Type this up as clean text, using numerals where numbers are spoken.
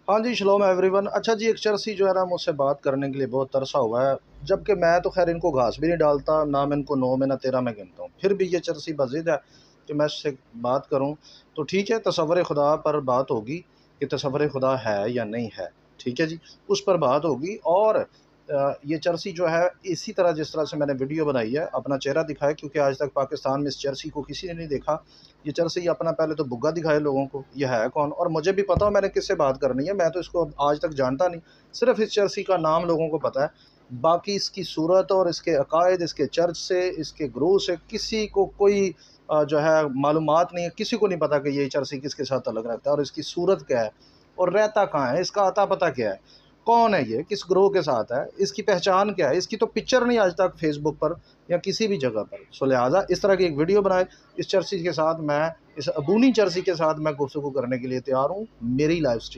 हाँ जी, शलोम एवरीवन। अच्छा जी, एक चर्सी जो है ना मुझसे बात करने के लिए बहुत तरसा हुआ है, जबकि मैं तो खैर इनको घास भी नहीं डालता, ना मैं इनको 9 में ना 13 में गिनता हूँ। फिर भी ये चर्सी बज़िद है कि मैं इससे बात करूँ। तो ठीक है, तसव्वुर खुदा पर बात होगी कि तसव्वुर खुदा है या नहीं है, ठीक है जी, उस पर बात होगी। और ये चर्सी जो है इसी तरह जिस तरह से मैंने वीडियो बनाई है, अपना चेहरा दिखाए, क्योंकि आज तक पाकिस्तान में इस चर्सी को किसी ने नहीं देखा। ये चर्सी अपना पहले तो बुग्गा दिखाए लोगों को, ये है कौन, और मुझे भी पता हो मैंने किससे बात करनी है, मैं तो इसको आज तक जानता नहीं। सिर्फ इस चर्सी का नाम लोगों को पता है, बाकी इसकी सूरत और इसके अकायद, इसके चर्च से, इसके ग्रोह से किसी को कोई जो है मालूमात नहीं है। किसी को नहीं पता कि ये चर्सी किसके साथ अलग रहता है और इसकी सूरत क्या है और रहता कहाँ है, इसका अता पता क्या है, कौन है ये, किस ग्रोह के साथ है, इसकी पहचान क्या है। इसकी तो पिक्चर नहीं आज तक फेसबुक पर या किसी भी जगह पर। सो लिहाजा इस तरह की एक वीडियो बनाए। इस चर्सी के साथ मैं, इस अबूनी चर्सी के साथ मैं गुफ्तगू करने के लिए तैयार हूँ। मेरी लाइफ